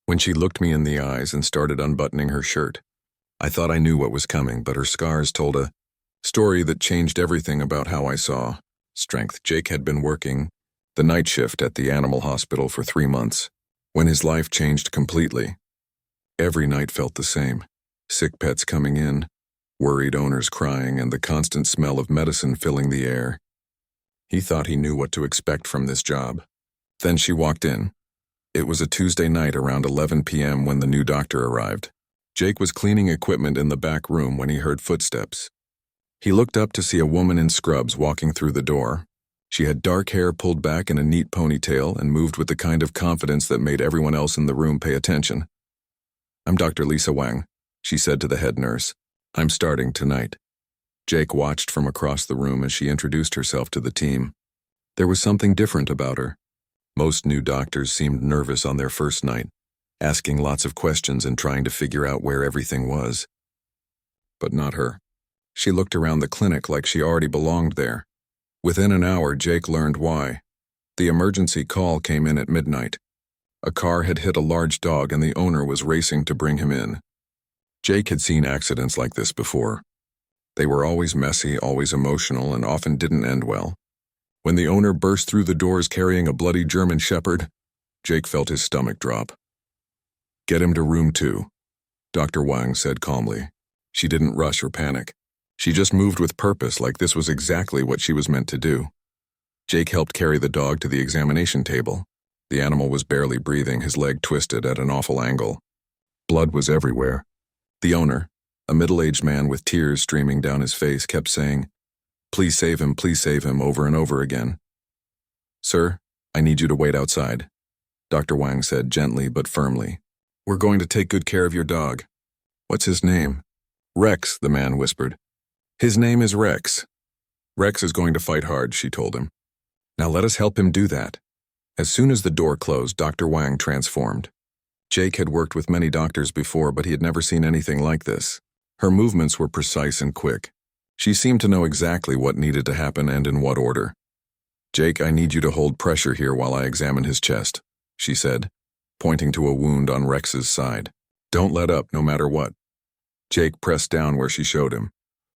When she looked me in the eyes and started unbuttoning her shirt, I thought I knew what was coming, but her scars told a story that changed everything about how I saw strength. Jake had been working the night shift at the animal hospital for 3 months, when his life changed completely. Every night felt the same. Sick pets coming in, worried owners crying, and the constant smell of medicine filling the air. He thought he knew what to expect from this job. Then she walked in. It was a Tuesday night around 11 p.m. when the new doctor arrived. Jake was cleaning equipment in the back room when he heard footsteps. He looked up to see a woman in scrubs walking through the door. She had dark hair pulled back in a neat ponytail and moved with the kind of confidence that made everyone else in the room pay attention. "I'm Dr. Lisa Wang," she said to the head nurse. "I'm starting tonight." Jake watched from across the room as she introduced herself to the team. There was something different about her. Most new doctors seemed nervous on their first night, asking lots of questions and trying to figure out where everything was. But not her. She looked around the clinic like she already belonged there. Within an hour, Jake learned why. The emergency call came in at midnight. A car had hit a large dog and the owner was racing to bring him in. Jake had seen accidents like this before. They were always messy, always emotional, and often didn't end well. When the owner burst through the doors carrying a bloody German shepherd, Jake felt his stomach drop. "Get him to room 2, Dr. Wang said calmly. She didn't rush or panic. She just moved with purpose, like this was exactly what she was meant to do. Jake helped carry the dog to the examination table. The animal was barely breathing, his leg twisted at an awful angle. Blood was everywhere. The owner, a middle-aged man with tears streaming down his face, kept saying, please save him," over and over again. "Sir, I need you to wait outside," Dr. Wang said gently but firmly. "We're going to take good care of your dog." "What's his name?" "Rex," the man whispered. "His name is Rex. Rex is going to fight hard," she told him. "Now let us help him do that." As soon as the door closed, Dr. Wang transformed. Jake had worked with many doctors before, but he had never seen anything like this. Her movements were precise and quick. She seemed to know exactly what needed to happen and in what order. "Jake, I need you to hold pressure here while I examine his chest," she said, pointing to a wound on Rex's side. "Don't let up, no matter what." Jake pressed down where she showed him.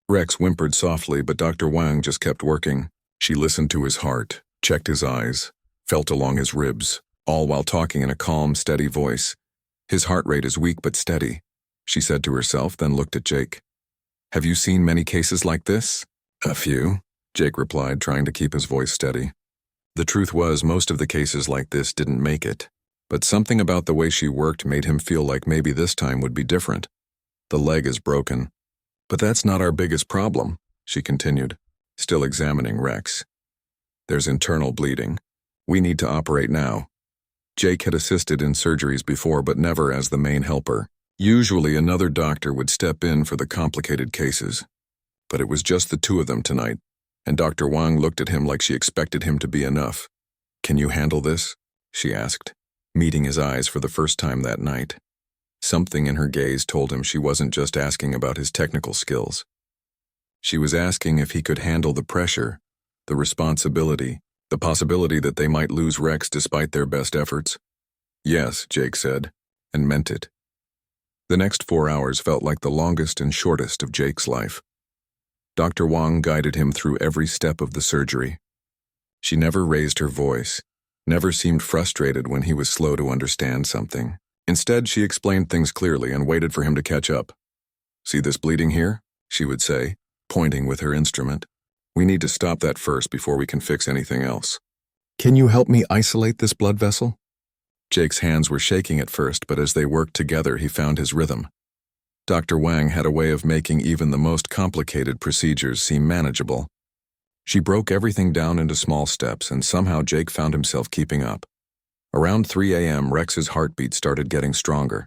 Rex whimpered softly, but Dr. Wang just kept working. She listened to his heart, checked his eyes, felt along his ribs, all while talking in a calm, steady voice. "His heart rate is weak but steady," she said to herself, then looked at Jake. "Have you seen many cases like this?" "A few," Jake replied, trying to keep his voice steady. The truth was, most of the cases like this didn't make it, but something about the way she worked made him feel like maybe this time would be different. "The leg is broken. But that's not our biggest problem," she continued, still examining Rex. "There's internal bleeding. We need to operate now." Jake had assisted in surgeries before, but never as the main helper. Usually another doctor would step in for the complicated cases. But it was just the two of them tonight, and Dr. Wang looked at him like she expected him to be enough. "Can you handle this?" she asked, meeting his eyes for the first time that night. Something in her gaze told him she wasn't just asking about his technical skills. She was asking if he could handle the pressure, the responsibility, the possibility that they might lose Rex despite their best efforts. "Yes," Jake said, and meant it. The next 4 hours felt like the longest and shortest of Jake's life. Dr. Wang guided him through every step of the surgery. She never raised her voice, never seemed frustrated when he was slow to understand something. Instead, she explained things clearly and waited for him to catch up. "See this bleeding here?" she would say, pointing with her instrument. "We need to stop that first before we can fix anything else. Can you help me isolate this blood vessel?" Jake's hands were shaking at first, but as they worked together, he found his rhythm. Dr. Wang had a way of making even the most complicated procedures seem manageable. She broke everything down into small steps, and somehow Jake found himself keeping up. Around 3 a.m., Rex's heartbeat started getting stronger.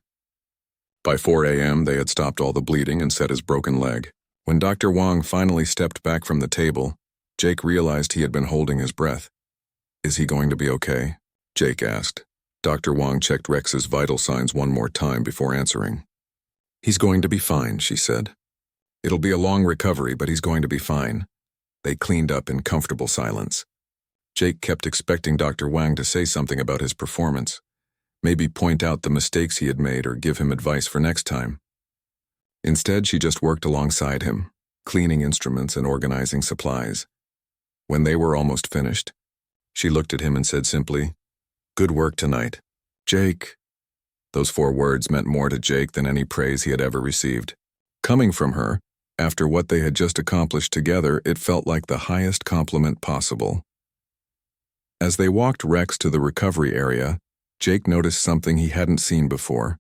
By 4 a.m., they had stopped all the bleeding and set his broken leg. When Dr. Wang finally stepped back from the table, Jake realized he had been holding his breath. "Is he going to be okay?" Jake asked. Dr. Wang checked Rex's vital signs one more time before answering. "He's going to be fine," she said. "It'll be a long recovery, but he's going to be fine." They cleaned up in comfortable silence. Jake kept expecting Dr. Wang to say something about his performance. maybe point out the mistakes he had made or give him advice for next time. Instead, she just worked alongside him, cleaning instruments and organizing supplies. When they were almost finished, she looked at him and said simply, "Good work tonight, Jake." Those 4 words meant more to Jake than any praise he had ever received. Coming from her, after what they had just accomplished together, it felt like the highest compliment possible. As they walked Rex to the recovery area, Jake noticed something he hadn't seen before.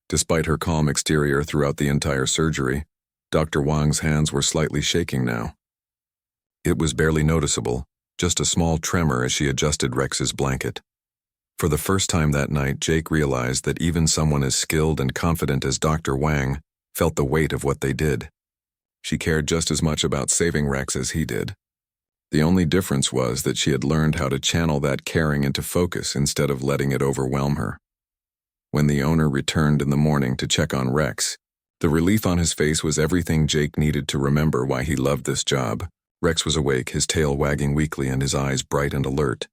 Despite her calm exterior throughout the entire surgery, Dr. Wang's hands were slightly shaking now. It was barely noticeable, just a small tremor as she adjusted Rex's blanket. For the first time that night, Jake realized that even someone as skilled and confident as Dr. Wang felt the weight of what they did. She cared just as much about saving Rex as he did. The only difference was that she had learned how to channel that caring into focus instead of letting it overwhelm her. When the owner returned in the morning to check on Rex, the relief on his face was everything Jake needed to remember why he loved this job. Rex was awake, his tail wagging weakly and his eyes bright and alert.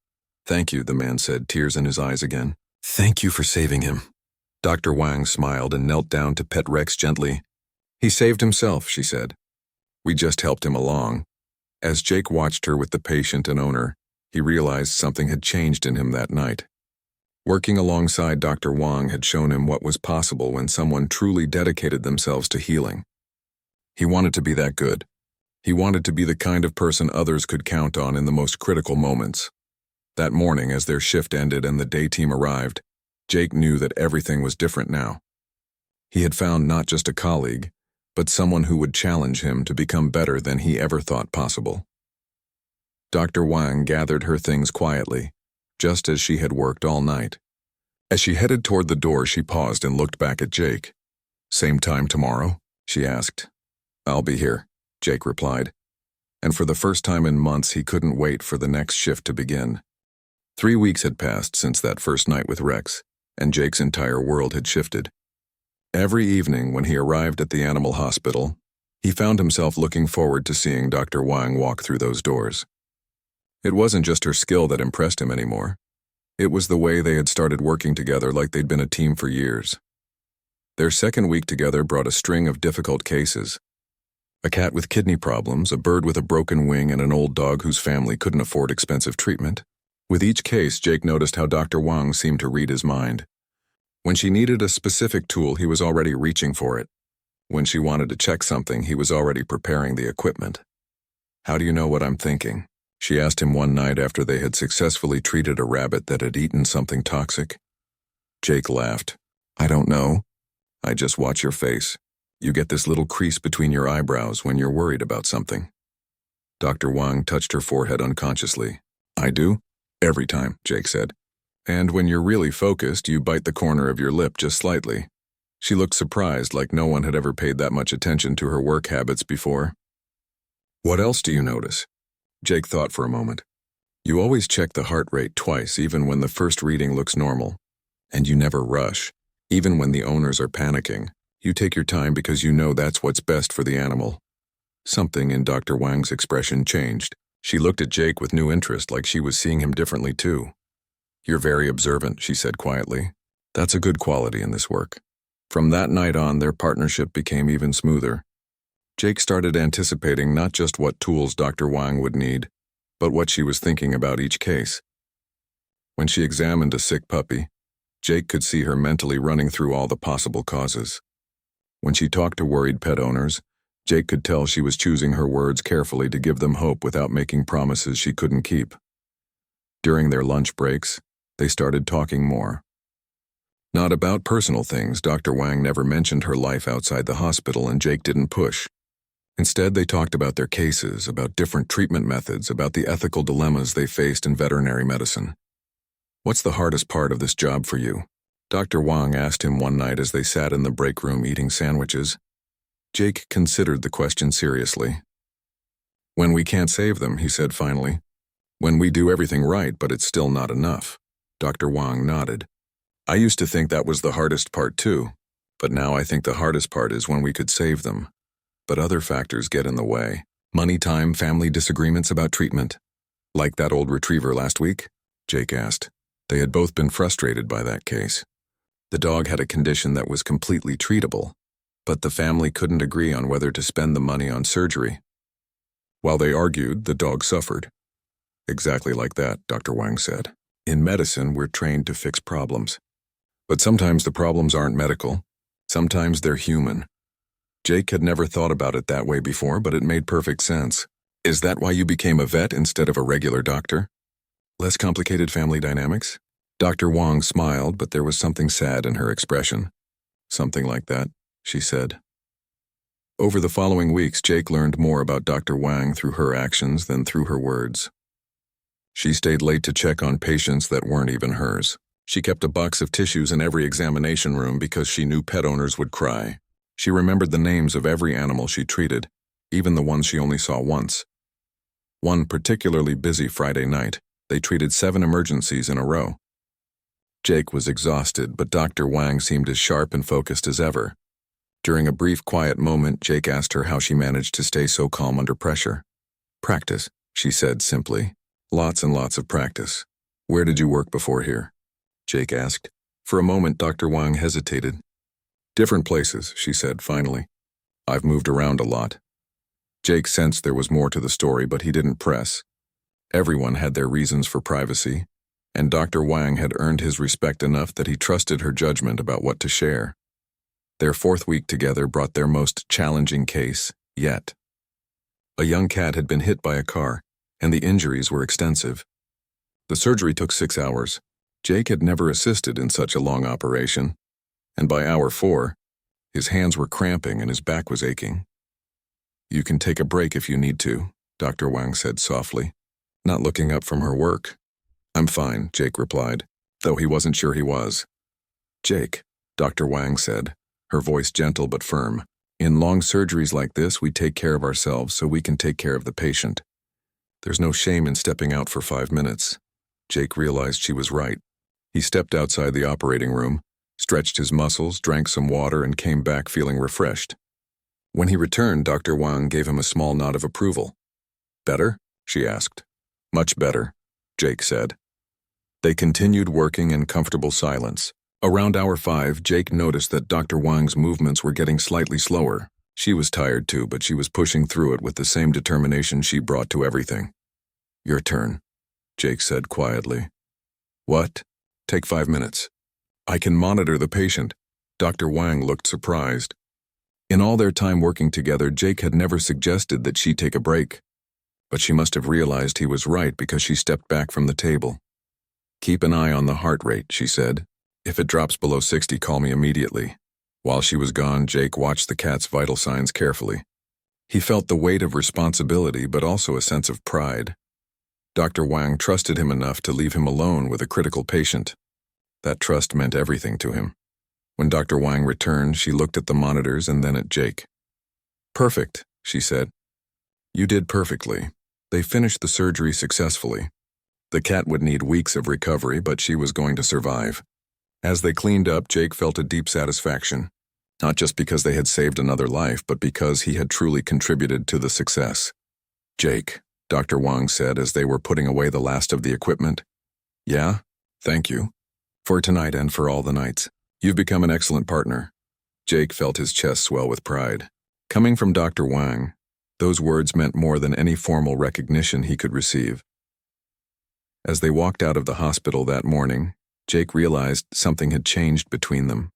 "Thank you," the man said, tears in his eyes again. "Thank you for saving him." Dr. Wang smiled and knelt down to pet Rex gently. "He saved himself," she said. "We just helped him along." As Jake watched her with the patient and owner, he realized something had changed in him that night. Working alongside Dr. Wang had shown him what was possible when someone truly dedicated themselves to healing. He wanted to be that good. He wanted to be the kind of person others could count on in the most critical moments. That morning, as their shift ended and the day team arrived, Jake knew that everything was different now. He had found not just a colleague, but someone who would challenge him to become better than he ever thought possible. Dr. Wang gathered her things quietly, just as she had worked all night. As she headed toward the door, she paused and looked back at Jake. "Same time tomorrow?" she asked. "I'll be here," Jake replied. And for the first time in months, he couldn't wait for the next shift to begin. 3 weeks had passed since that first night with Rex, and Jake's entire world had shifted. Every evening when he arrived at the animal hospital, he found himself looking forward to seeing Dr. Wang walk through those doors. It wasn't just her skill that impressed him anymore. It was the way they had started working together like they'd been a team for years. Their second week together brought a string of difficult cases. A cat with kidney problems, a bird with a broken wing, and an old dog whose family couldn't afford expensive treatment. With each case, Jake noticed how Dr. Wang seemed to read his mind. When she needed a specific tool, he was already reaching for it. When she wanted to check something, he was already preparing the equipment. "How do you know what I'm thinking?" she asked him one night after they had successfully treated a rabbit that had eaten something toxic. Jake laughed. "I don't know. I just watch your face. You get this little crease between your eyebrows when you're worried about something." Dr. Wang touched her forehead unconsciously. "I do? Every time," Jake said. "And when you're really focused, you bite the corner of your lip just slightly." She looked surprised, like no one had ever paid that much attention to her work habits before. "What else do you notice?" Jake thought for a moment. "You always check the heart rate twice, even when the first reading looks normal. And you never rush, even when the owners are panicking. You take your time because you know that's what's best for the animal." Something in Dr. Wang's expression changed. She looked at Jake with new interest, like she was seeing him differently too. "You're very observant," she said quietly. "That's a good quality in this work." From that night on, their partnership became even smoother. Jake started anticipating not just what tools Dr. Wang would need, but what she was thinking about each case. When she examined a sick puppy, Jake could see her mentally running through all the possible causes. When she talked to worried pet owners, Jake could tell she was choosing her words carefully to give them hope without making promises she couldn't keep. During their lunch breaks, they started talking more. Not about personal things. Dr. Wang never mentioned her life outside the hospital, and Jake didn't push. Instead, they talked about their cases, about different treatment methods, about the ethical dilemmas they faced in veterinary medicine. "What's the hardest part of this job for you?" Dr. Wang asked him one night as they sat in the break room eating sandwiches. Jake considered the question seriously. "When we can't save them," he said finally. "When we do everything right, but it's still not enough." Dr. Wang nodded. "I used to think that was the hardest part too, but now I think the hardest part is when we could save them. But other factors get in the way. Money, time, family disagreements about treatment." "Like that old retriever last week?" Jake asked. They had both been frustrated by that case. The dog had a condition that was completely treatable, but the family couldn't agree on whether to spend the money on surgery. While they argued, the dog suffered. Exactly like that, Dr. Wang said. In medicine, we're trained to fix problems. But sometimes the problems aren't medical. Sometimes they're human. Jake had never thought about it that way before, but it made perfect sense. Is that why you became a vet instead of a regular doctor? Less complicated family dynamics? Dr. Wang smiled, but there was something sad in her expression. Something like that, she said. Over the following weeks, Jake learned more about Dr. Wang through her actions than through her words. She stayed late to check on patients that weren't even hers. She kept a box of tissues in every examination room because she knew pet owners would cry. She remembered the names of every animal she treated, even the ones she only saw once. One particularly busy Friday night, they treated 7 emergencies in a row. Jake was exhausted, but Dr. Wang seemed as sharp and focused as ever. During a brief, quiet moment, Jake asked her how she managed to stay so calm under pressure. "Practice," she said simply. "Lots and lots of practice." "Where did you work before here?" Jake asked. For a moment, Dr. Wang hesitated. "Different places," she said finally. "I've moved around a lot." Jake sensed there was more to the story, but he didn't press. Everyone had their reasons for privacy, and Dr. Wang had earned his respect enough that he trusted her judgment about what to share. Their 4th week together brought their most challenging case yet. A young cat had been hit by a car, and the injuries were extensive. The surgery took 6 hours. Jake had never assisted in such a long operation, and by hour 4, his hands were cramping and his back was aching. "You can take a break if you need to," Dr. Wang said softly, not looking up from her work. "I'm fine," Jake replied, though he wasn't sure he was. "Jake," Dr. Wang said, her voice gentle but firm, "in long surgeries like this, we take care of ourselves so we can take care of the patient. There's no shame in stepping out for 5 minutes." Jake realized she was right. He stepped outside the operating room, stretched his muscles, drank some water, and came back feeling refreshed. When he returned, Dr. Wang gave him a small nod of approval. "Better?" she asked. "Much better," Jake said. They continued working in comfortable silence. Around hour 5, Jake noticed that Dr. Wang's movements were getting slightly slower. She was tired too, but she was pushing through it with the same determination she brought to everything. "Your turn," Jake said quietly. "What?" "Take 5 minutes. I can monitor the patient." Dr. Wang looked surprised. In all their time working together, Jake had never suggested that she take a break. But she must have realized he was right because she stepped back from the table. "Keep an eye on the heart rate," she said. "If it drops below 60, call me immediately." While she was gone, Jake watched the cat's vital signs carefully. He felt the weight of responsibility, but also a sense of pride. Dr. Wang trusted him enough to leave him alone with a critical patient. That trust meant everything to him. When Dr. Wang returned, she looked at the monitors and then at Jake. "Perfect," she said. "You did perfectly." They finished the surgery successfully. The cat would need weeks of recovery, but she was going to survive. As they cleaned up, Jake felt a deep satisfaction, not just because they had saved another life, but because he had truly contributed to the success. "Jake," Dr. Wang said as they were putting away the last of the equipment. "Yeah? Thank you. For tonight and for all the nights. You've become an excellent partner." Jake felt his chest swell with pride. Coming from Dr. Wang, those words meant more than any formal recognition he could receive. As they walked out of the hospital that morning, Jake realized something had changed between them.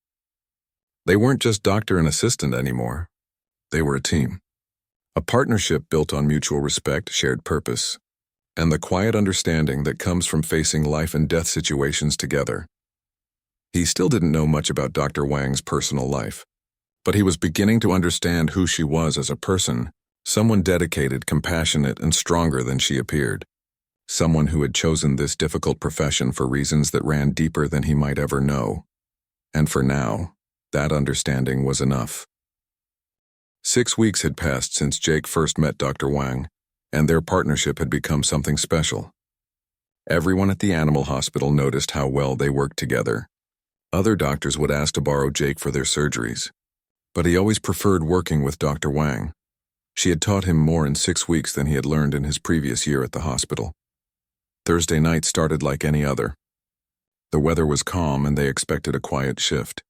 They weren't just doctor and assistant anymore. They were a team. A partnership built on mutual respect, shared purpose, and the quiet understanding that comes from facing life and death situations together. He still didn't know much about Dr. Wang's personal life, but he was beginning to understand who she was as a person, someone dedicated, compassionate, and stronger than she appeared. Someone who had chosen this difficult profession for reasons that ran deeper than he might ever know. And for now, that understanding was enough. 6 weeks had passed since Jake first met Dr. Wang, and their partnership had become something special. Everyone at the animal hospital noticed how well they worked together. Other doctors would ask to borrow Jake for their surgeries, but he always preferred working with Dr. Wang. She had taught him more in 6 weeks than he had learned in his previous year at the hospital. Thursday night started like any other. The weather was calm and they expected a quiet shift.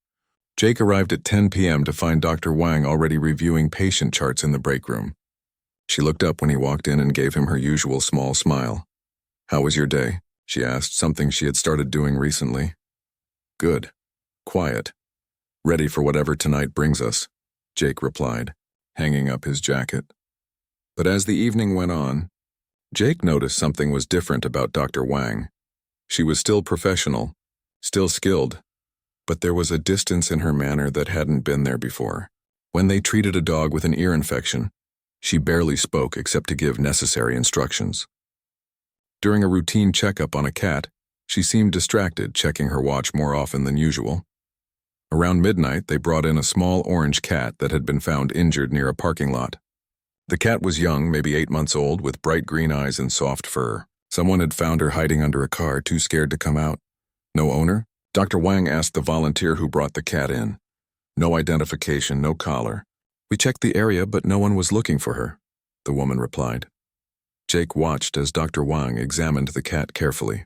Jake arrived at 10 p.m. to find Dr. Wang already reviewing patient charts in the break room. She looked up when he walked in and gave him her usual small smile. "How was your day?" she asked, something she had started doing recently. "Good. Quiet. Ready for whatever tonight brings us," Jake replied, hanging up his jacket. But as the evening went on, Jake noticed something was different about Dr. Wang. She was still professional, still skilled, but there was a distance in her manner that hadn't been there before. When they treated a dog with an ear infection, she barely spoke except to give necessary instructions. During a routine checkup on a cat, she seemed distracted, checking her watch more often than usual. Around midnight, they brought in a small orange cat that had been found injured near a parking lot. The cat was young, maybe 8 months old, with bright green eyes and soft fur. Someone had found her hiding under a car, too scared to come out. "No owner?" Dr. Wang asked the volunteer who brought the cat in. "No identification, no collar. We checked the area, but no one was looking for her," the woman replied. Jake watched as Dr. Wang examined the cat carefully.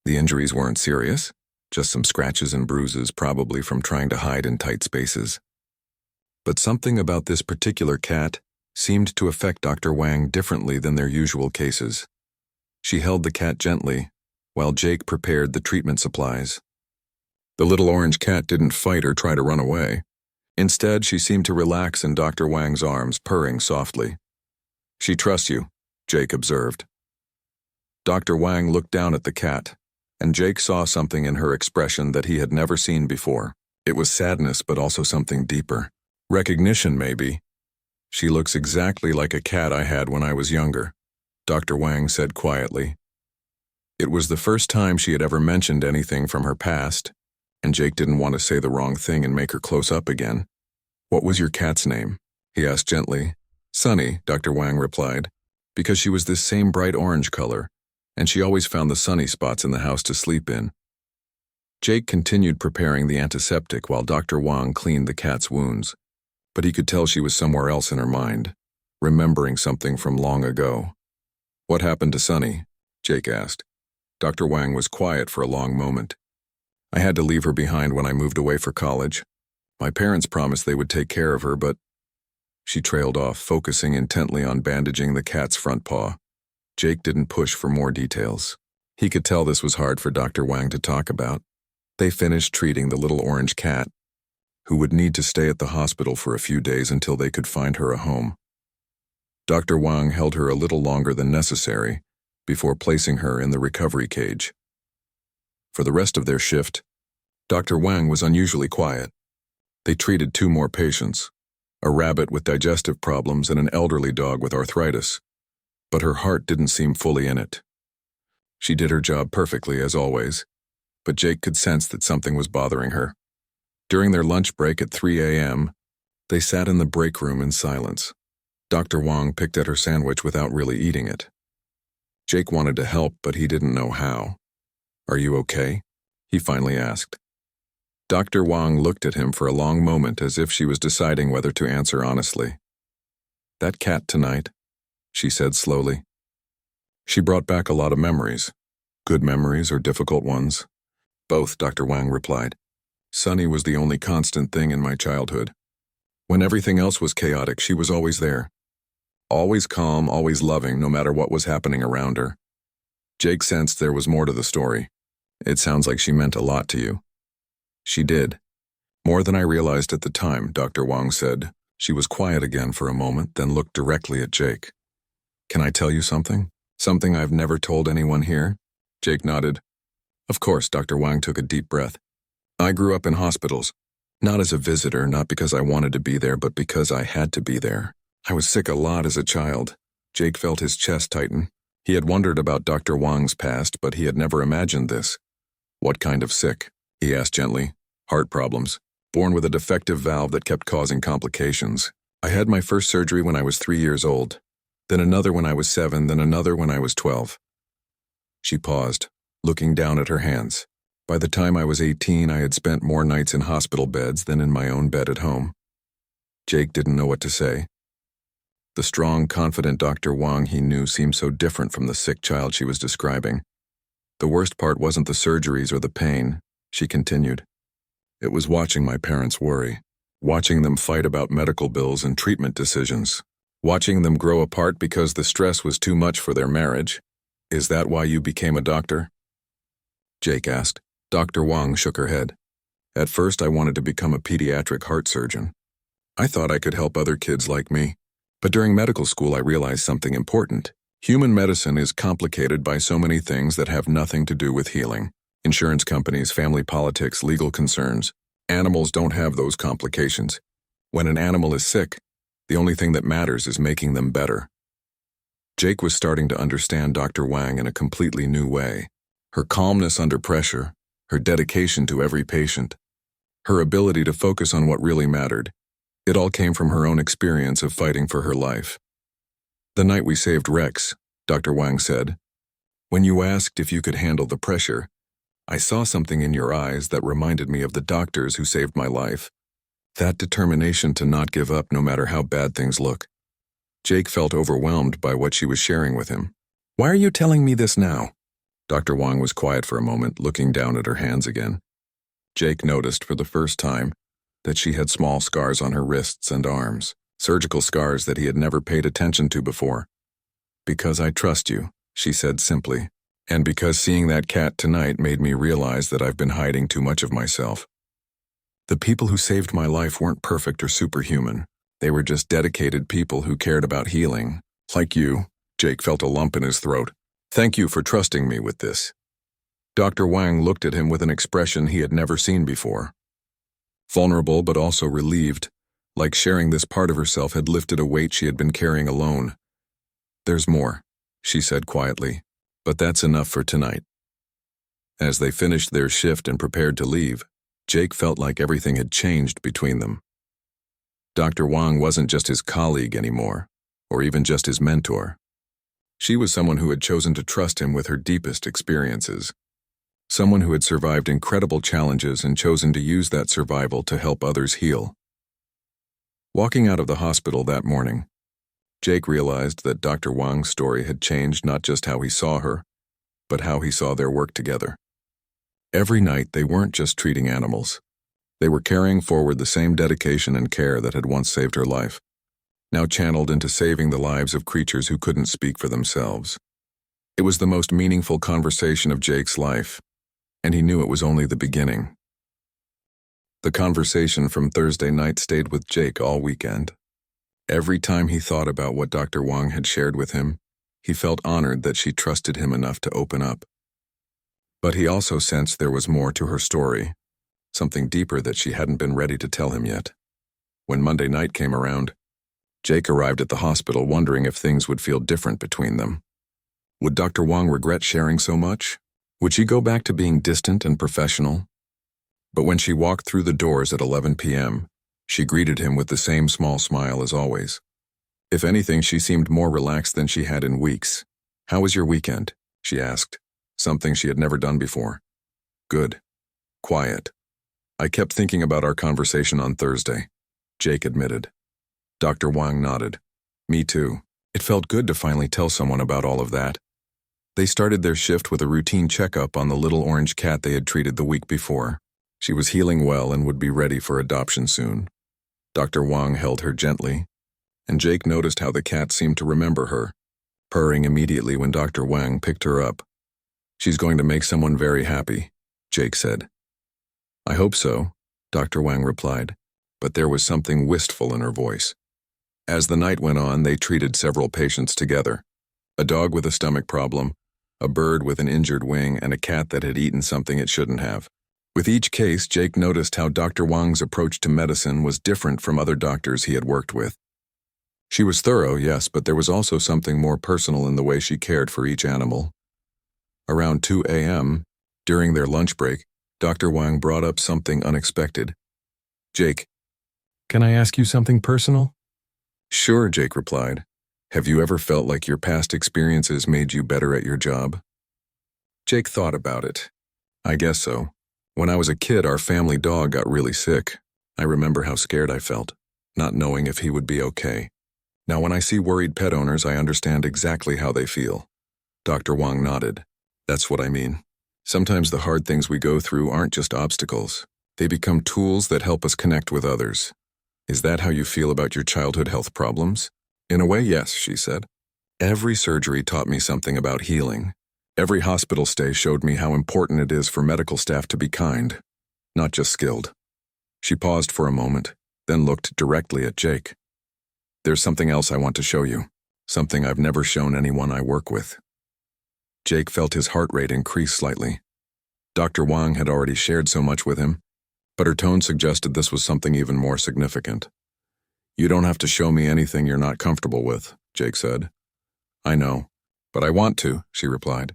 The injuries weren't serious, just some scratches and bruises, probably from trying to hide in tight spaces. But something about this particular cat seemed to affect Dr. Wang differently than their usual cases. She held the cat gently, while Jake prepared the treatment supplies. The little orange cat didn't fight or try to run away. Instead, she seemed to relax in Dr. Wang's arms, purring softly. "She trusts you," Jake observed. Dr. Wang looked down at the cat, and Jake saw something in her expression that he had never seen before. It was sadness, but also something deeper. Recognition, maybe. "She looks exactly like a cat I had when I was younger," Dr. Wang said quietly. It was the first time she had ever mentioned anything from her past, and Jake didn't want to say the wrong thing and make her close up again. "What was your cat's name?" he asked gently. "Sunny," Dr. Wang replied, "because she was this same bright orange color, and she always found the sunny spots in the house to sleep in." Jake continued preparing the antiseptic while Dr. Wang cleaned the cat's wounds, but he could tell she was somewhere else in her mind, remembering something from long ago. "What happened to Sunny?" Jake asked. Dr. Wang was quiet for a long moment. "I had to leave her behind when I moved away for college. My parents promised they would take care of her, but—" She trailed off, focusing intently on bandaging the cat's front paw. Jake didn't push for more details. He could tell this was hard for Dr. Wang to talk about. They finished treating the little orange cat, who would need to stay at the hospital for a few days until they could find her a home. Dr. Wang held her a little longer than necessary before placing her in the recovery cage. For the rest of their shift, Dr. Wang was unusually quiet. They treated 2 more patients, a rabbit with digestive problems and an elderly dog with arthritis, but her heart didn't seem fully in it. She did her job perfectly, as always, but Jake could sense that something was bothering her. During their lunch break at 3 a.m., they sat in the break room in silence. Dr. Wang picked at her sandwich without really eating it. Jake wanted to help, but he didn't know how. "Are you okay?" he finally asked. Dr. Wang looked at him for a long moment as if she was deciding whether to answer honestly. "That cat tonight," she said slowly. "She brought back a lot of memories. Good memories or difficult ones?" "Both," Dr. Wang replied. "Sunny was the only constant thing in my childhood. When everything else was chaotic, she was always there. Always calm, always loving, no matter what was happening around her." Jake sensed there was more to the story. "It sounds like she meant a lot to you." "She did. More than I realized at the time," Dr. Wang said. She was quiet again for a moment, then looked directly at Jake. "Can I tell you something? Something I've never told anyone here?" Jake nodded. "Of course," Dr. Wang took a deep breath. "I grew up in hospitals. Not as a visitor, not because I wanted to be there, but because I had to be there. I was sick a lot as a child." Jake felt his chest tighten. He had wondered about Dr. Wang's past, but he had never imagined this. "What kind of sick?" he asked gently. "Heart problems. Born with a defective valve that kept causing complications. I had my first surgery when I was 3 years old, then another when I was 7, then another when I was 12. She paused, looking down at her hands. "By the time I was 18, I had spent more nights in hospital beds than in my own bed at home." Jake didn't know what to say. The strong, confident Dr. Wang he knew seemed so different from the sick child she was describing. The worst part wasn't the surgeries or the pain, she continued. It was watching my parents worry, watching them fight about medical bills and treatment decisions, watching them grow apart because the stress was too much for their marriage. Is that why you became a doctor? Jake asked. Dr. Wang shook her head. At first I wanted to become a pediatric heart surgeon. I thought I could help other kids like me. But during medical school I realized something important. Human medicine is complicated by so many things that have nothing to do with healing. Insurance companies, family politics, legal concerns. Animals don't have those complications. When an animal is sick, the only thing that matters is making them better. Jake was starting to understand Dr. Wang in a completely new way. Her calmness under pressure, her dedication to every patient, her ability to focus on what really mattered. It all came from her own experience of fighting for her life. The night we saved Rex, Dr. Wang said, when you asked if you could handle the pressure, I saw something in your eyes that reminded me of the doctors who saved my life. That determination to not give up no matter how bad things look. Jake felt overwhelmed by what she was sharing with him. Why are you telling me this now? Dr. Wang was quiet for a moment, looking down at her hands again. Jake noticed for the first time that she had small scars on her wrists and arms, surgical scars that he had never paid attention to before. Because I trust you, she said simply, and because seeing that cat tonight made me realize that I've been hiding too much of myself. The people who saved my life weren't perfect or superhuman. They were just dedicated people who cared about healing. Like you. Jake felt a lump in his throat. Thank you for trusting me with this. Dr. Wang looked at him with an expression he had never seen before. Vulnerable but also relieved, like sharing this part of herself had lifted a weight she had been carrying alone. There's more, she said quietly, but that's enough for tonight. As they finished their shift and prepared to leave, Jake felt like everything had changed between them. Dr. Wang wasn't just his colleague anymore, or even just his mentor. She was someone who had chosen to trust him with her deepest experiences. Someone who had survived incredible challenges and chosen to use that survival to help others heal. Walking out of the hospital that morning, Jake realized that Dr. Wang's story had changed not just how he saw her, but how he saw their work together. Every night they weren't just treating animals. They were carrying forward the same dedication and care that had once saved her life, now channeled into saving the lives of creatures who couldn't speak for themselves. It was the most meaningful conversation of Jake's life, and he knew it was only the beginning. The conversation from Thursday night stayed with Jake all weekend. Every time he thought about what Dr. Wang had shared with him, he felt honored that she trusted him enough to open up. But he also sensed there was more to her story, something deeper that she hadn't been ready to tell him yet. When Monday night came around, Jake arrived at the hospital wondering if things would feel different between them. Would Dr. Wang regret sharing so much? Would she go back to being distant and professional? But when she walked through the doors at 11 p.m., she greeted him with the same small smile as always. If anything, she seemed more relaxed than she had in weeks. How was your weekend? She asked, something she had never done before. Good. Quiet. I kept thinking about our conversation on Thursday, Jake admitted. Dr. Wang nodded. Me too. It felt good to finally tell someone about all of that. They started their shift with a routine checkup on the little orange cat they had treated the week before. She was healing well and would be ready for adoption soon. Dr. Wang held her gently, and Jake noticed how the cat seemed to remember her, purring immediately when Dr. Wang picked her up. She's going to make someone very happy, Jake said. I hope so, Dr. Wang replied, but there was something wistful in her voice. As the night went on, they treated several patients together. A dog with a stomach problem, a bird with an injured wing, and a cat that had eaten something it shouldn't have. With each case, Jake noticed how Dr. Wang's approach to medicine was different from other doctors he had worked with. She was thorough, yes, but there was also something more personal in the way she cared for each animal. Around 2 a.m., during their lunch break, Dr. Wang brought up something unexpected. Jake, can I ask you something personal? Sure, Jake replied. Have you ever felt like your past experiences made you better at your job? Jake thought about it. I guess so. When I was a kid, our family dog got really sick. I remember how scared I felt, not knowing if he would be okay. Now when I see worried pet owners, I understand exactly how they feel. Dr. Wang nodded. That's what I mean. Sometimes the hard things we go through aren't just obstacles. They become tools that help us connect with others. Is that how you feel about your childhood health problems? In a way, yes, she said. Every surgery taught me something about healing. Every hospital stay showed me how important it is for medical staff to be kind, not just skilled. She paused for a moment, then looked directly at Jake. There's something else I want to show you, something I've never shown anyone I work with. Jake felt his heart rate increase slightly. Dr. Wang had already shared so much with him, but her tone suggested this was something even more significant. You don't have to show me anything you're not comfortable with, Jake said. I know, but I want to, she replied.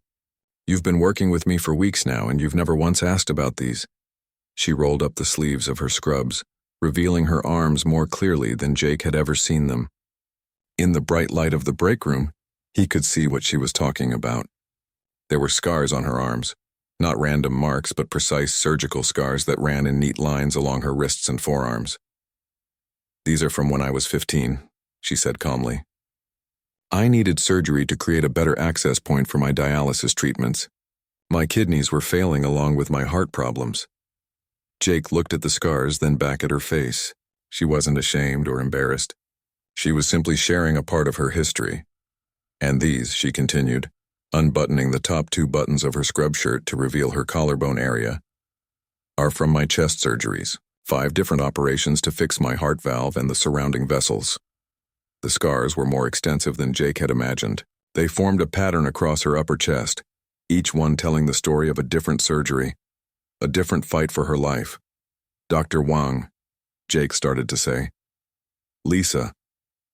You've been working with me for weeks now, and you've never once asked about these. She rolled up the sleeves of her scrubs, revealing her arms more clearly than Jake had ever seen them. In the bright light of the break room, he could see what she was talking about. There were scars on her arms, not random marks, but precise surgical scars that ran in neat lines along her wrists and forearms. These are from when I was 15, she said calmly. I needed surgery to create a better access point for my dialysis treatments. My kidneys were failing along with my heart problems. Jake looked at the scars, then back at her face. She wasn't ashamed or embarrassed. She was simply sharing a part of her history. And these, she continued, unbuttoning the top 2 buttons of her scrub shirt to reveal her collarbone area, are from my chest surgeries, 5 different operations to fix my heart valve and the surrounding vessels. The scars were more extensive than Jake had imagined. They formed a pattern across her upper chest, each one telling the story of a different surgery, a different fight for her life. Dr. Wang, Jake started to say. Lisa,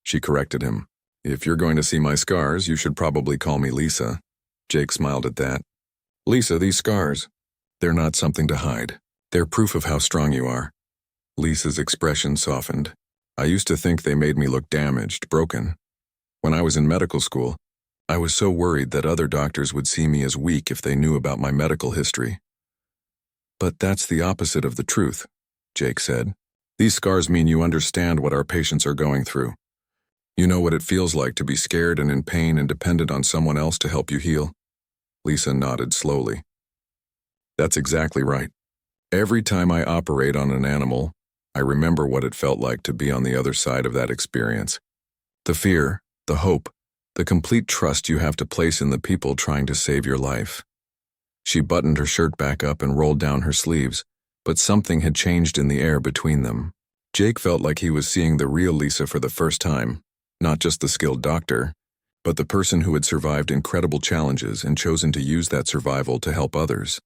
she corrected him. If you're going to see my scars, you should probably call me Lisa. Jake smiled at that. Lisa, these scars, they're not something to hide. They're proof of how strong you are. Lisa's expression softened. I used to think they made me look damaged, broken. When I was in medical school, I was so worried that other doctors would see me as weak if they knew about my medical history. But that's the opposite of the truth, Jake said. These scars mean you understand what our patients are going through. You know what it feels like to be scared and in pain and dependent on someone else to help you heal. Lisa nodded slowly. That's exactly right. Every time I operate on an animal, I remember what it felt like to be on the other side of that experience. The fear, the hope, the complete trust you have to place in the people trying to save your life. She buttoned her shirt back up and rolled down her sleeves, but something had changed in the air between them. Jake felt like he was seeing the real Lisa for the first time, not just the skilled doctor, but the person who had survived incredible challenges and chosen to use that survival to help others.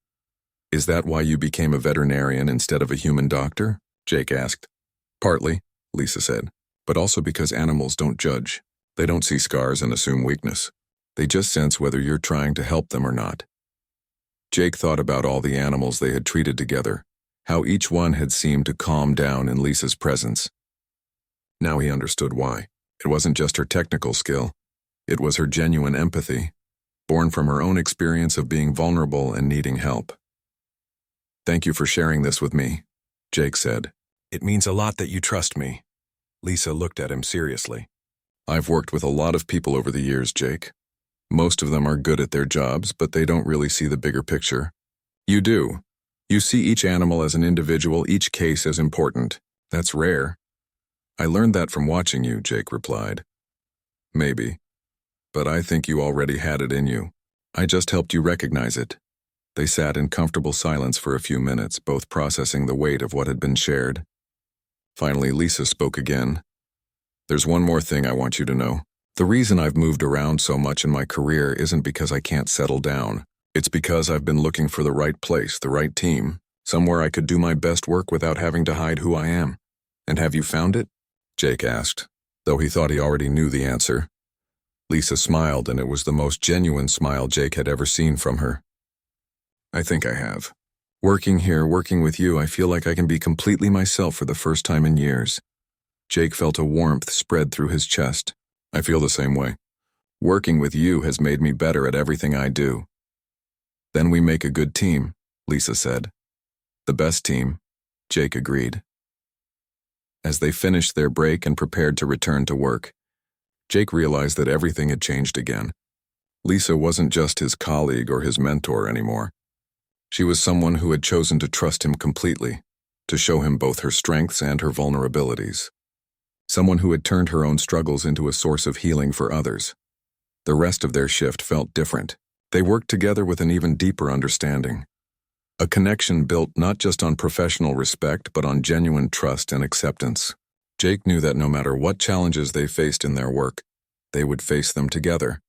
Is that why you became a veterinarian instead of a human doctor? Jake asked. Partly, Lisa said, but also because animals don't judge. They don't see scars and assume weakness. They just sense whether you're trying to help them or not. Jake thought about all the animals they had treated together, how each one had seemed to calm down in Lisa's presence. Now he understood why. It wasn't just her technical skill. It was her genuine empathy, born from her own experience of being vulnerable and needing help. Thank you for sharing this with me, Jake said. It means a lot that you trust me. Lisa looked at him seriously. I've worked with a lot of people over the years, Jake. Most of them are good at their jobs, but they don't really see the bigger picture. You do. You see each animal as an individual, each case as important. That's rare. I learned that from watching you, Jake replied. Maybe. But I think you already had it in you. I just helped you recognize it. They sat in comfortable silence for a few minutes, both processing the weight of what had been shared. Finally, Lisa spoke again. There's one more thing I want you to know. The reason I've moved around so much in my career isn't because I can't settle down. It's because I've been looking for the right place, the right team, somewhere I could do my best work without having to hide who I am. And have you found it? Jake asked, though he thought he already knew the answer. Lisa smiled, and it was the most genuine smile Jake had ever seen from her. I think I have. Working here, working with you, I feel like I can be completely myself for the first time in years. Jake felt a warmth spread through his chest. I feel the same way. Working with you has made me better at everything I do. Then we make a good team, Lisa said. The best team, Jake agreed. As they finished their break and prepared to return to work, Jake realized that everything had changed again. Lisa wasn't just his colleague or his mentor anymore. She was someone who had chosen to trust him completely, to show him both her strengths and her vulnerabilities. Someone who had turned her own struggles into a source of healing for others. The rest of their shift felt different. They worked together with an even deeper understanding. A connection built not just on professional respect, but on genuine trust and acceptance. Jake knew that no matter what challenges they faced in their work, they would face them together,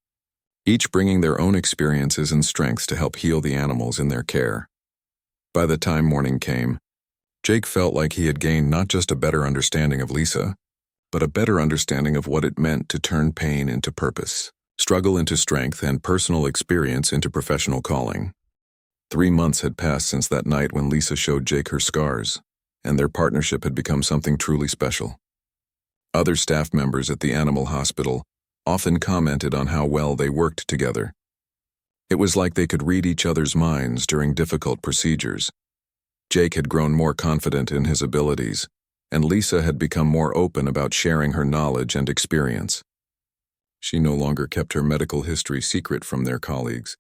each bringing their own experiences and strengths to help heal the animals in their care. By the time morning came, Jake felt like he had gained not just a better understanding of Lisa, but a better understanding of what it meant to turn pain into purpose, struggle into strength, and personal experience into professional calling. 3 months had passed since that night when Lisa showed Jake her scars, and their partnership had become something truly special. Other staff members at the animal hospital often commented on how well they worked together. It was like they could read each other's minds during difficult procedures. Jake had grown more confident in his abilities, and Lisa had become more open about sharing her knowledge and experience. She no longer kept her medical history secret from their colleagues.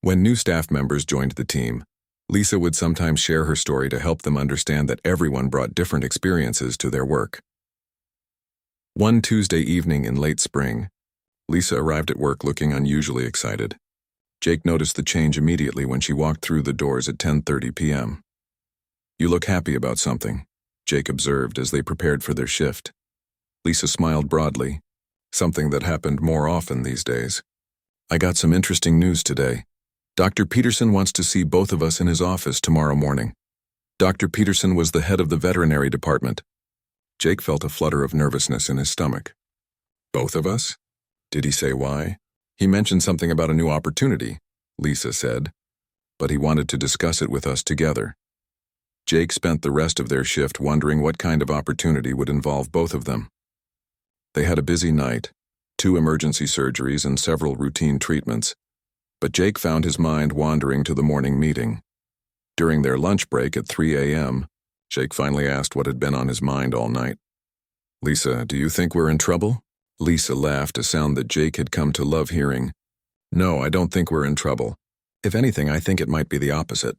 When new staff members joined the team, Lisa would sometimes share her story to help them understand that everyone brought different experiences to their work. One Tuesday evening in late spring, Lisa arrived at work looking unusually excited. Jake noticed the change immediately when she walked through the doors at 10:30 p.m. "You look happy about something," Jake observed as they prepared for their shift. Lisa smiled broadly, something that happened more often these days. "I got some interesting news today. Dr. Peterson wants to see both of us in his office tomorrow morning." Dr. Peterson was the head of the veterinary department. Jake felt a flutter of nervousness in his stomach. "Both of us? Did he say why?" "He mentioned something about a new opportunity," Lisa said, "but he wanted to discuss it with us together." Jake spent the rest of their shift wondering what kind of opportunity would involve both of them. They had a busy night, 2 emergency surgeries and several routine treatments, but Jake found his mind wandering to the morning meeting. During their lunch break at 3 a.m., Jake finally asked what had been on his mind all night. "Lisa, do you think we're in trouble?" Lisa laughed, a sound that Jake had come to love hearing. "No, I don't think we're in trouble. If anything, I think it might be the opposite."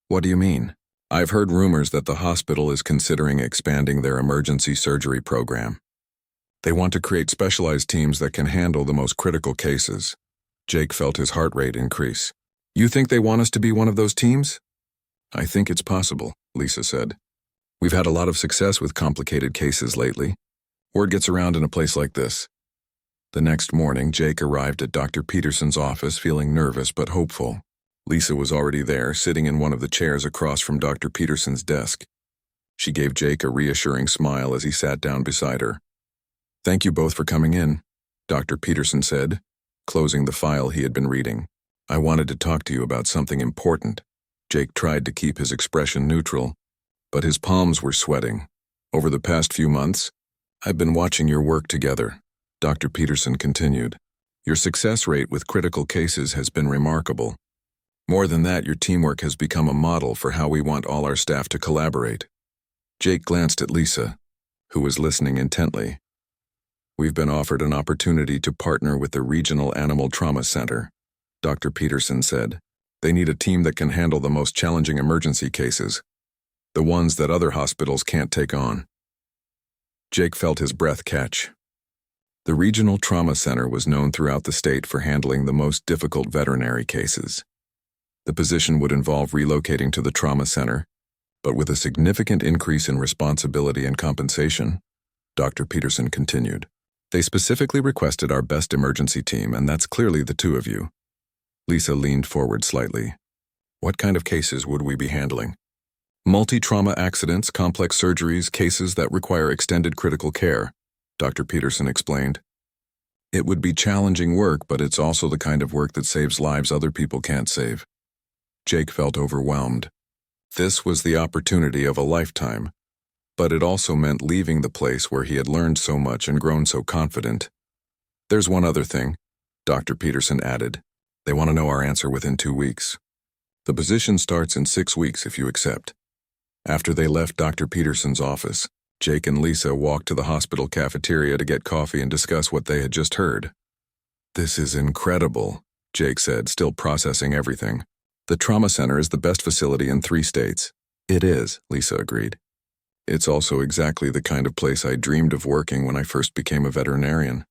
"What do you mean?" "I've heard rumors that the hospital is considering expanding their emergency surgery program. They want to create specialized teams that can handle the most critical cases." Jake felt his heart rate increase. "You think they want us to be one of those teams?" "I think it's possible," Lisa said. "We've had a lot of success with complicated cases lately. Word gets around in a place like this." The next morning, Jake arrived at Dr. Peterson's office feeling nervous but hopeful. Lisa was already there, sitting in one of the chairs across from Dr. Peterson's desk. She gave Jake a reassuring smile as he sat down beside her. "Thank you both for coming in," Dr. Peterson said, closing the file he had been reading. "I wanted to talk to you about something important." Jake tried to keep his expression neutral, but his palms were sweating. "Over the past few months, I've been watching your work together," Dr. Peterson continued. "Your success rate with critical cases has been remarkable. More than that, your teamwork has become a model for how we want all our staff to collaborate." Jake glanced at Lisa, who was listening intently. "We've been offered an opportunity to partner with the Regional Animal Trauma Center," Dr. Peterson said. "They need a team that can handle the most challenging emergency cases, the ones that other hospitals can't take on." Jake felt his breath catch. The Regional Trauma Center was known throughout the state for handling the most difficult veterinary cases. The position would involve relocating to the trauma center, but with a significant increase in responsibility and compensation, Dr. Peterson continued. "They specifically requested our best emergency team, and that's clearly the 2 of you." Lisa leaned forward slightly. "What kind of cases would we be handling?" "Multi-trauma accidents, complex surgeries, cases that require extended critical care," Dr. Peterson explained. "It would be challenging work, but it's also the kind of work that saves lives other people can't save." Jake felt overwhelmed. This was the opportunity of a lifetime, but it also meant leaving the place where he had learned so much and grown so confident. "There's one other thing," Dr. Peterson added. "They want to know our answer within 2 weeks. The position starts in 6 weeks if you accept." After they left Dr. Peterson's office, Jake and Lisa walked to the hospital cafeteria to get coffee and discuss what they had just heard. "This is incredible," Jake said, still processing everything. The trauma center is the best facility in 3 states. It is, Lisa agreed. It's also exactly the kind of place I dreamed of working when I first became a veterinarian.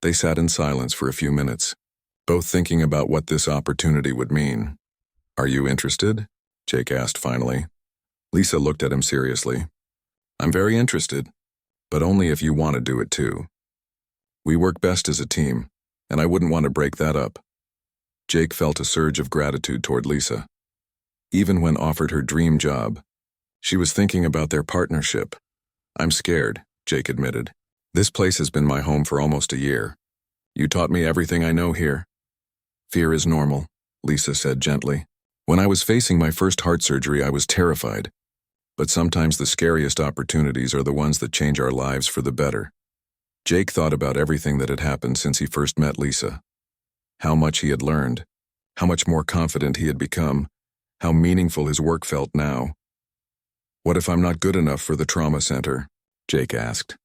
They sat in silence for a few minutes, both thinking about what this opportunity would mean. Are you interested? Jake asked finally. Lisa looked at him seriously. I'm very interested, but only if you want to do it too. We work best as a team, and I wouldn't want to break that up. Jake felt a surge of gratitude toward Lisa. Even when offered her dream job, she was thinking about their partnership. I'm scared, Jake admitted. This place has been my home for almost a year. You taught me everything I know here. Fear is normal, Lisa said gently. When I was facing my first heart surgery, I was terrified. But sometimes the scariest opportunities are the ones that change our lives for the better. Jake thought about everything that had happened since he first met Lisa. How much he had learned, how much more confident he had become, how meaningful his work felt now. What if I'm not good enough for the trauma center? Jake asked.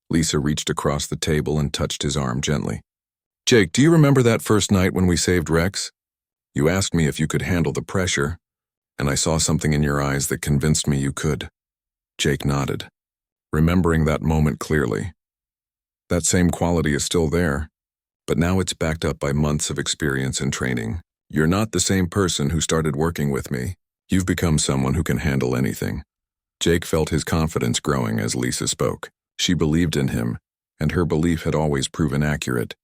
Lisa reached across the table and touched his arm gently. Jake, do you remember that first night when we saved Rex? You asked me if you could handle the pressure, and I saw something in your eyes that convinced me you could. Jake nodded, remembering that moment clearly. That same quality is still there, but now it's backed up by months of experience and training. You're not the same person who started working with me. You've become someone who can handle anything. Jake felt his confidence growing as Lisa spoke. She believed in him, and her belief had always proven accurate.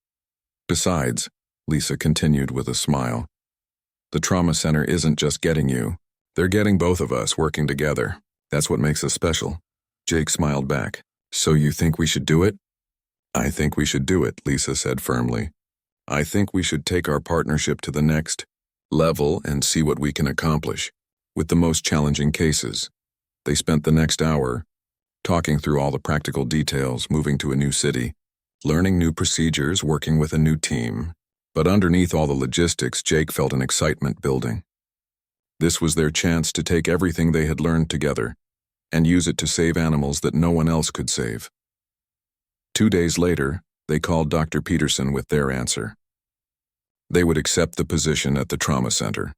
Besides, Lisa continued with a smile, the trauma center isn't just getting you. They're getting both of us working together. That's what makes us special. Jake smiled back. So you think we should do it? I think we should do it, Lisa said firmly. I think we should take our partnership to the next level and see what we can accomplish with the most challenging cases. They spent the next hour talking through all the practical details, moving to a new city, learning new procedures, working with a new team. But underneath all the logistics, Jake felt an excitement building. This was their chance to take everything they had learned together and use it to save animals that no one else could save. 2 days later, they called Dr. Peterson with their answer. They would accept the position at the trauma center.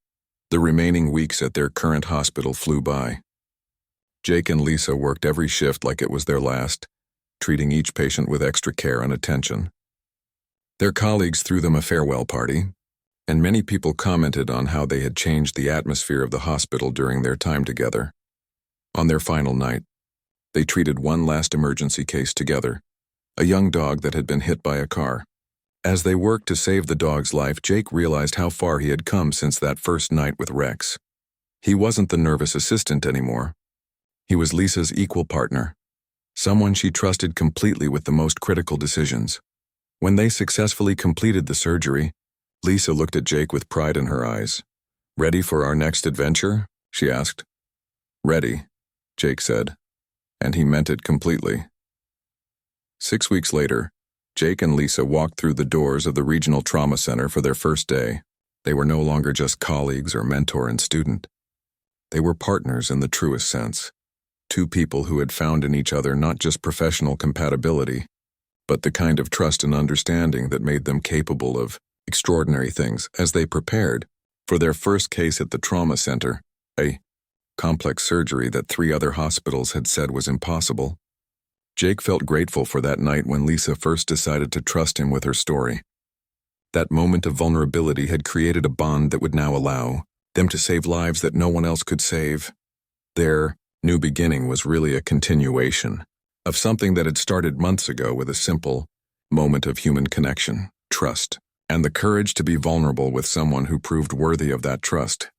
The remaining weeks at their current hospital flew by. Jake and Lisa worked every shift like it was their last, treating each patient with extra care and attention. Their colleagues threw them a farewell party, and many people commented on how they had changed the atmosphere of the hospital during their time together. On their final night, they treated one last emergency case together, a young dog that had been hit by a car. As they worked to save the dog's life, Jake realized how far he had come since that first night with Rex. He wasn't the nervous assistant anymore. He was Lisa's equal partner, someone she trusted completely with the most critical decisions. When they successfully completed the surgery, Lisa looked at Jake with pride in her eyes. Ready for our next adventure? She asked. Ready, Jake said, and he meant it completely. 6 weeks later, Jake and Lisa walked through the doors of the regional trauma center for their first day. They were no longer just colleagues or mentor and student. They were partners in the truest sense. 2 people who had found in each other not just professional compatibility, but the kind of trust and understanding that made them capable of extraordinary things as they prepared for their first case at the trauma center, a complex surgery that 3 other hospitals had said was impossible. Jake felt grateful for that night when Lisa first decided to trust him with her story. That moment of vulnerability had created a bond that would now allow them to save lives that no one else could save. Their new beginning was really a continuation of something that had started months ago with a simple moment of human connection, trust, and the courage to be vulnerable with someone who proved worthy of that trust.